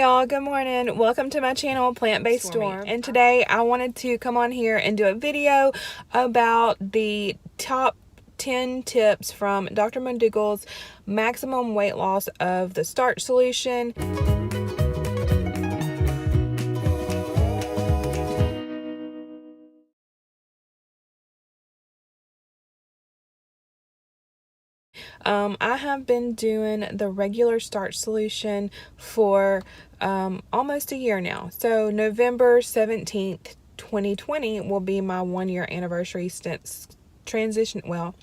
Y'all, good morning. Welcome to my channel, Plant-Based Storm. And today I wanted to come on here and do a video about the top 10 tips from Dr. McDougall's maximum weight loss of the starch solution. I have been doing the regular starch solution for almost a year now. So November 17th, 2020 will be my 1-year anniversary since transition. Well,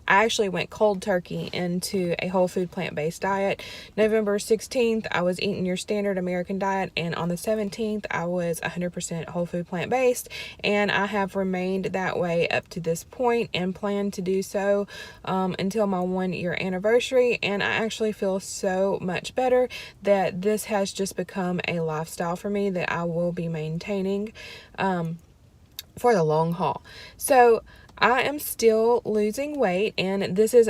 I actually went cold turkey into a whole food plant-based diet. November 16th, I was eating your standard American diet, and on the 17th, I was 100% whole food plant-based, and I have remained that way up to this point and plan to do so until my 1-year anniversary. And I actually feel so much better that this has just become a lifestyle for me that I will be maintaining for the long haul. So I am still losing weight, and this is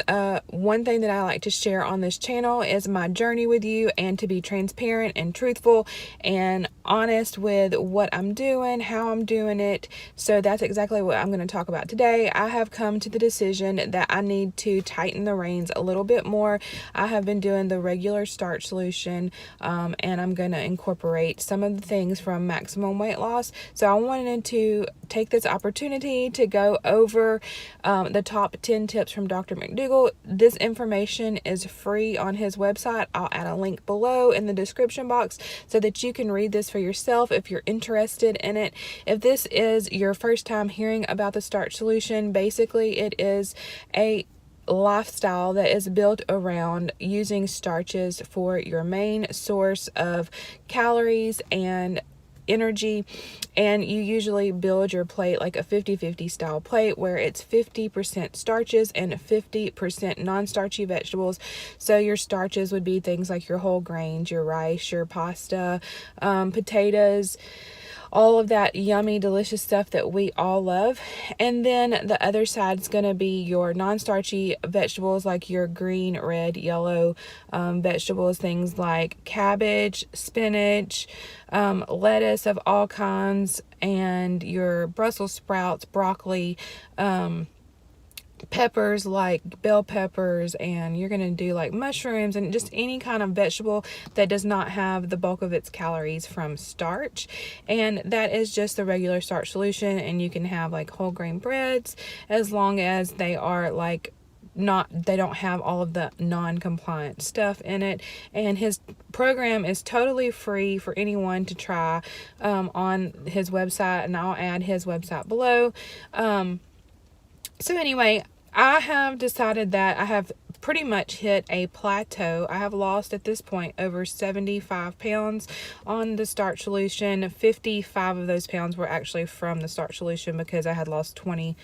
one thing that I like to share on this channel is my journey with you, and to be transparent and truthful and honest with what I'm doing, how I'm doing it. So that's exactly what I'm going to talk about today. I have come to the decision that I need to tighten the reins a little bit more. I have been doing the regular starch solution, and I'm going to incorporate some of the things from maximum weight loss. So I wanted to take this opportunity to go over the top 10 tips from Dr. McDougall. This information is free on his website. I'll add a link below in the description box so that you can read this for yourself if you're interested in it. If this is your first time hearing about the starch solution, basically it is a lifestyle that is built around using starches for your main source of calories and energy, and you usually build your plate like a 50-50 style plate where it's 50% starches and 50% non-starchy vegetables. So your starches would be things like your whole grains, your rice, your pasta, potatoes, all of that yummy, delicious stuff that we all love. And then the other side is going to be your non-starchy vegetables, like your green, red, yellow vegetables, things like cabbage, spinach, lettuce of all kinds, and your Brussels sprouts, broccoli, peppers like bell peppers, and you're going to do like mushrooms and just any kind of vegetable that does not have the bulk of its calories from starch. And that is just the regular starch solution. And you can have like whole grain breads as long as they are like they don't have all of the non-compliant stuff in it. And his program is totally free for anyone to try on his website, and I'll add his website below. So anyway, I have decided that I have pretty much hit a plateau. I have lost at this point over 75 pounds on the starch solution. 55 of those pounds were actually from the starch solution because I had lost 20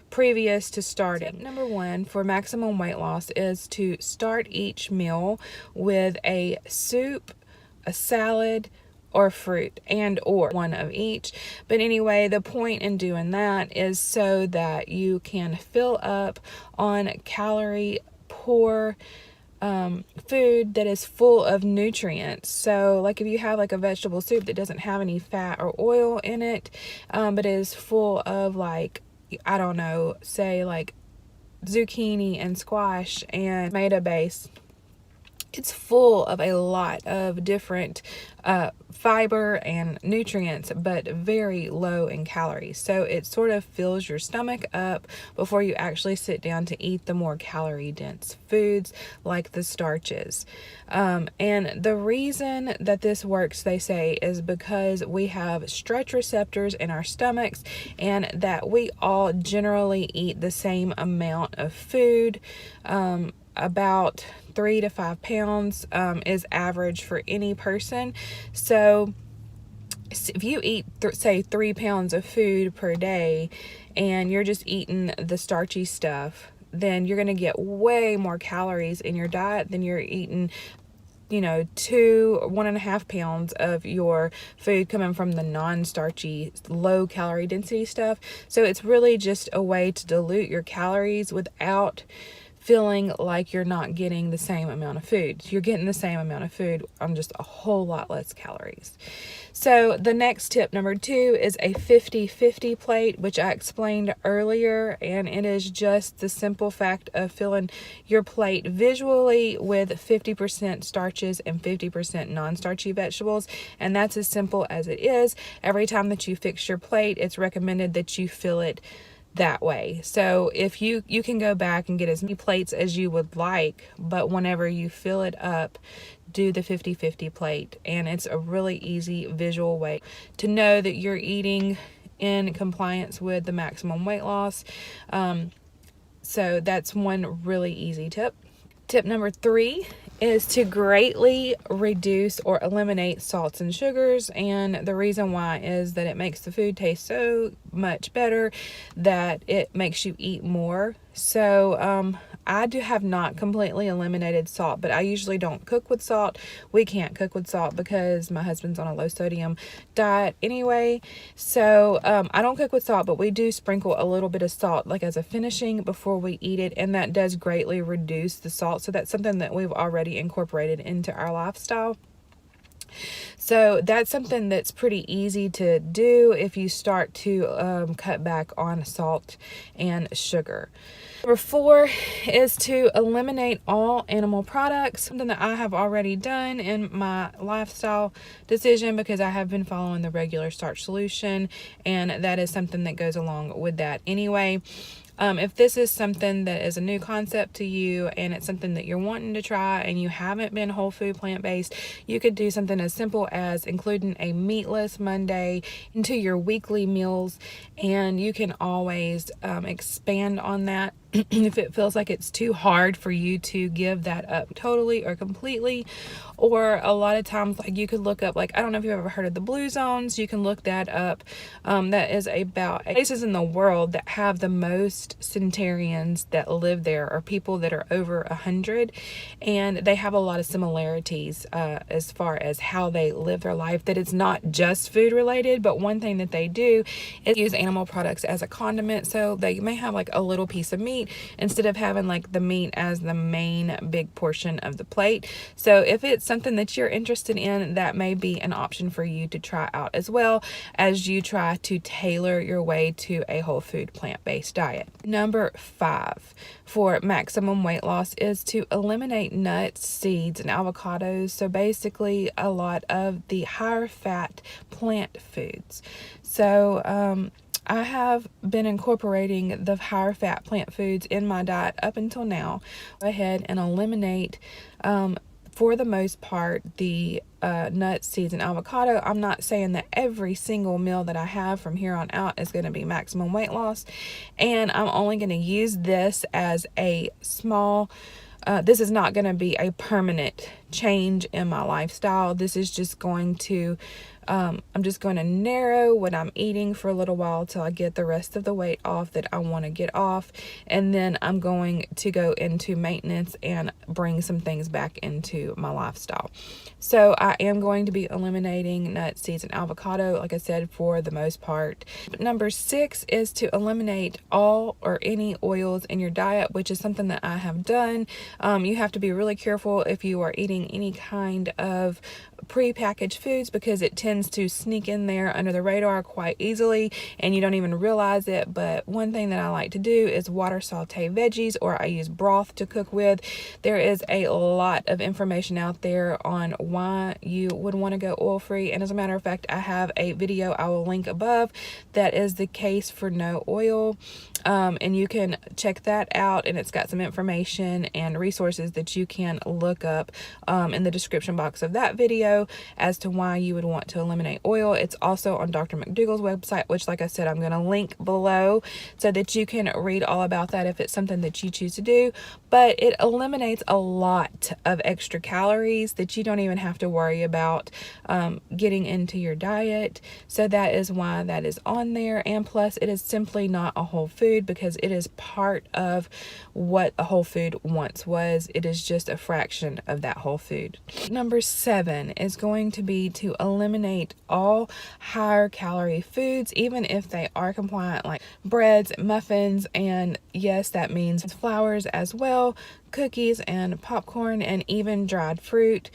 previous to starting. Tip number 1 for maximum weight loss is to start each meal with a soup, a salad, or fruit, and or one of each. But anyway, the point in doing that is so that you can fill up on calorie poor food that is full of nutrients. So like if you have like a vegetable soup that doesn't have any fat or oil in it, but is full of like, I don't know, say like zucchini and squash and tomato base, it's full of a lot of different fiber and nutrients, but very low in calories. So it sort of fills your stomach up before you actually sit down to eat the more calorie dense foods like the starches. And the reason that this works, they say, is because we have stretch receptors in our stomachs, and that we all generally eat the same amount of food. About 3 to 5 pounds is average for any person. So if you eat say 3 pounds of food per day and you're just eating the starchy stuff, then you're going to get way more calories in your diet than you're eating 2 or 1.5 pounds of your food coming from the non-starchy, low calorie density stuff. So it's really just a way to dilute your calories without feeling like you're not getting the same amount of food. You're getting the same amount of food on just a whole lot less calories. So the next tip, number 2, is a 50-50 plate, which I explained earlier, and it is just the simple fact of filling your plate visually with 50% starches and 50% non-starchy vegetables, and that's as simple as it is. Every time that you fix your plate, it's recommended that you fill it that way. So if you can go back and get as many plates as you would like, but whenever you fill it up, do the 50-50 plate, and it's a really easy visual way to know that you're eating in compliance with the maximum weight loss. So that's one really easy tip. Tip number 3 is to greatly reduce or eliminate salts and sugars, and the reason why is that it makes the food taste so much better that it makes you eat more. So I have not completely eliminated salt, but I usually don't cook with salt. We can't cook with salt because my husband's on a low sodium diet anyway. So I don't cook with salt, but we do sprinkle a little bit of salt like as a finishing before we eat it, and that does greatly reduce the salt. So that's something that we've already incorporated into our lifestyle. So that's something that's pretty easy to do if you start to cut back on salt and sugar. Number 4 is to eliminate all animal products, something that I have already done in my lifestyle decision because I have been following the regular starch solution, and that is something that goes along with that anyway. If this is something that is a new concept to you and it's something that you're wanting to try and you haven't been whole food plant-based, you could do something as simple as including a meatless Monday into your weekly meals, and you can always expand on that if it feels like it's too hard for you to give that up totally or completely. Or a lot of times, like, you could look up, like, I don't know if you've ever heard of the blue zones. You can look that up. That is about places in the world that have the most centenarians that live there, or people that are over 100, and they have a lot of similarities as far as how they live their life, that it's not just food related, but one thing that they do is use animal products as a condiment. So they may have like a little piece of meat instead of having like the meat as the main big portion of the plate. So if it's something that you're interested in, that may be an option for you to try out as well as you try to tailor your way to a whole food plant-based diet. Number 5 for maximum weight loss is to eliminate nuts, seeds, and avocados. So basically a lot of the higher fat plant foods. So I have been incorporating the higher fat plant foods in my diet up until now. Go ahead and eliminate, for the most part, the nuts, seeds, and avocado. I'm not saying that every single meal that I have from here on out is going to be maximum weight loss, and I'm only going to use this as a small this is not going to be a permanent change in my lifestyle. This is just going to I'm just going to narrow what I'm eating for a little while till I get the rest of the weight off that I want to get off, and then I'm going to go into maintenance and bring some things back into my lifestyle. So I am going to be eliminating nuts, seeds, and avocado, like I said, for the most part. Number 6 is to eliminate all or any oils in your diet, which is something that I have done. You have to be really careful if you are eating any kind of pre-packaged foods, because it tends to sneak in there under the radar quite easily and you don't even realize it. But one thing that I like to do is water saute veggies, or I use broth to cook with. There is a lot of information out there on why you would want to go oil-free, and as a matter of fact, I have a video I will link above that is the case for no oil, and you can check that out, and it's got some information and resources that you can look up in the description box of that video as to why you would want to eliminate oil. It's also on Dr. McDougall's website, which, like I said, I'm going to link below so that you can read all about that if it's something that you choose to do. But it eliminates a lot of extra calories that you don't even have to worry about getting into your diet. So that is why that is on there. And plus, it is simply not a whole food, because it is part of what a whole food once was. It is just a fraction of that whole food. Number 7 is going to be to eliminate all higher calorie foods, even if they are compliant, like breads, muffins, and yes, that means flours as well, cookies and popcorn, and even dried fruit,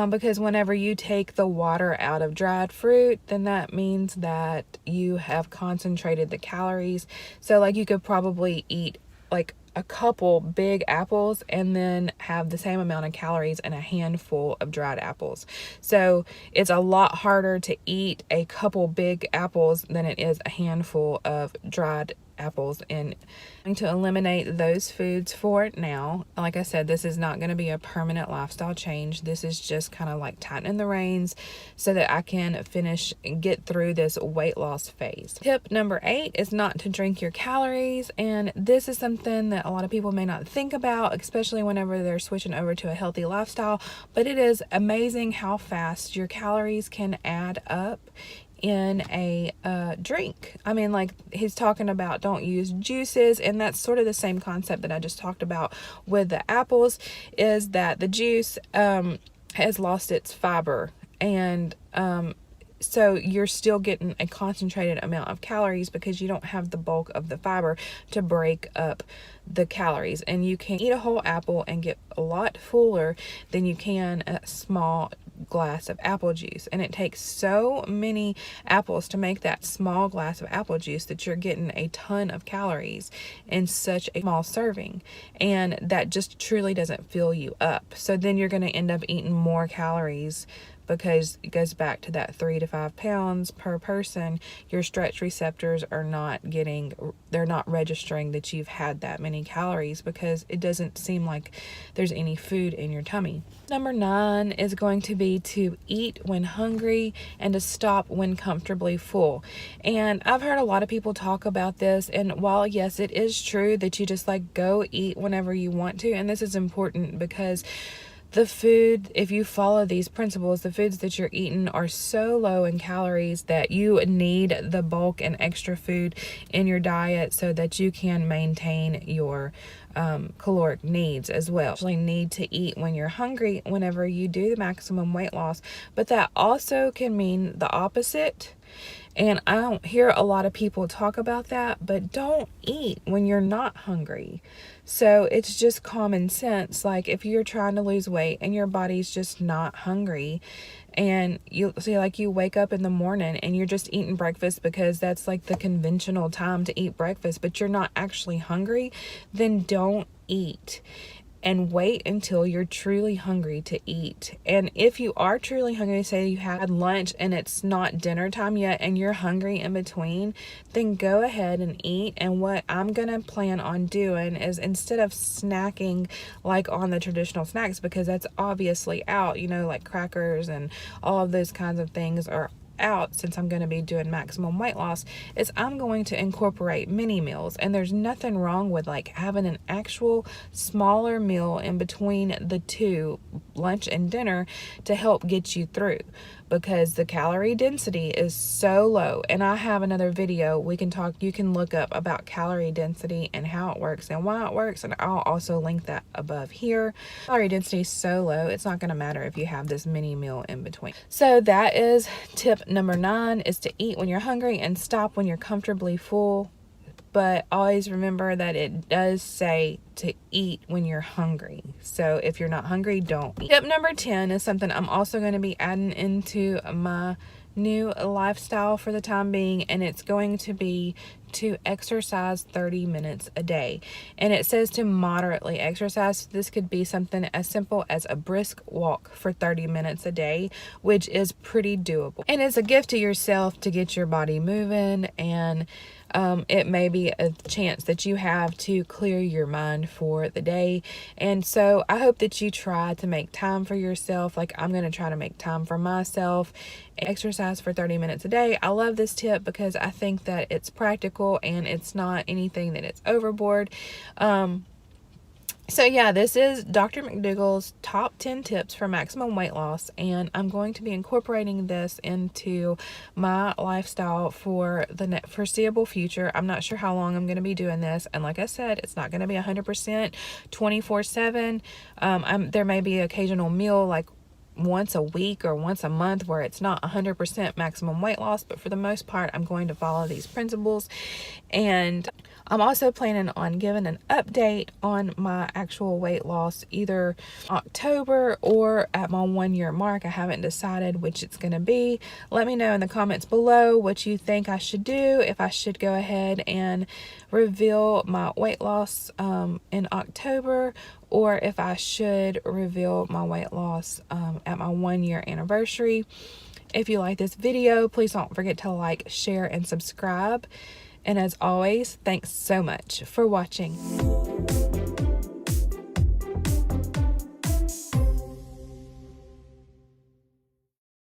because whenever you take the water out of dried fruit, then that means that you have concentrated the calories. So like you could probably eat like a couple big apples and then have the same amount of calories in a handful of dried apples. So it's a lot harder to eat a couple big apples than it is a handful of dried apples. And I'm going to eliminate those foods for now. Like I said, this is not going to be a permanent lifestyle change. This is just kind of like tightening the reins so that I can finish and get through this weight loss phase. Tip number 8 is not to drink your calories, and this is something that a lot of people may not think about, especially whenever they're switching over to a healthy lifestyle, but it is amazing how fast your calories can add up in a drink. I mean, like he's talking about don't use juices, and that's sort of the same concept that I just talked about with the apples, is that the juice has lost its fiber, and so you're still getting a concentrated amount of calories because you don't have the bulk of the fiber to break up the calories. And you can eat a whole apple and get a lot fuller than you can a small glass of apple juice. And it takes so many apples to make that small glass of apple juice that you're getting a ton of calories in such a small serving. And that just truly doesn't fill you up. So then you're going to end up eating more calories, because it goes back to that 3 to 5 pounds per person. Your stretch receptors are they're not registering that you've had that many calories because it doesn't seem like there's any food in your tummy. Number 9 is going to be to eat when hungry and to stop when comfortably full. And I've heard a lot of people talk about this, and while yes, it is true that you just like go eat whenever you want to, and this is important because the food, if you follow these principles, the foods that you're eating are so low in calories that you need the bulk and extra food in your diet so that you can maintain your caloric needs as well. You actually need to eat when you're hungry whenever you do the maximum weight loss, but that also can mean the opposite. And I don't hear a lot of people talk about that, but don't eat when you're not hungry. So it's just common sense. Like if you're trying to lose weight and your body's just not hungry, and you see, like you wake up in the morning and you're just eating breakfast because that's like the conventional time to eat breakfast, but you're not actually hungry, then don't eat. And wait until you're truly hungry to eat. And if you are truly hungry, say you had lunch and it's not dinner time yet and you're hungry in between, then go ahead and eat. And what I'm going to plan on doing is, instead of snacking like on the traditional snacks, because that's obviously out, you know, like crackers and all of those kinds of things are out since I'm going to be doing maximum weight loss, is I'm going to incorporate mini meals. And there's nothing wrong with like having an actual smaller meal in between the two, lunch and dinner, to help get you through, because the calorie density is so low. And I have another video you can look up about calorie density and how it works and why it works, and I'll also link that above here. Calorie density is so low, it's not going to matter if you have this mini meal in between. So that is tip number 9, is to eat when you're hungry and stop when you're comfortably full. But always remember that it does say to eat when you're hungry. So if you're not hungry, don't eat. Tip number 10 is something I'm also going to be adding into my new lifestyle for the time being, and it's going to be to exercise 30 minutes a day. And it says to moderately exercise. This could be something as simple as a brisk walk for 30 minutes a day, which is pretty doable. And it's a gift to yourself to get your body moving, and it may be a chance that you have to clear your mind for the day. And so I hope that you try to make time for yourself, like I'm going to try to make time for myself. Exercise for 30 minutes a day. I love this tip because I think that it's practical and it's not anything that it's overboard. So yeah, this is Dr. McDougall's top 10 tips for maximum weight loss, and I'm going to be incorporating this into my lifestyle for the foreseeable future. I'm not sure how long I'm going to be doing this, and like I said, it's not going to be 100% 24/7. There may be an occasional meal like once a week or once a month where it's not 100% maximum weight loss, but for the most part, I'm going to follow these principles. And I'm also planning on giving an update on my actual weight loss either October or at my 1 year mark. I haven't decided which it's going to be. Let me know in the comments below what you think I should do, if I should go ahead and reveal my weight loss in October, or if I should reveal my weight loss at my 1 year anniversary. If you like this video, please don't forget to like, share, and subscribe. And as always, thanks so much for watching.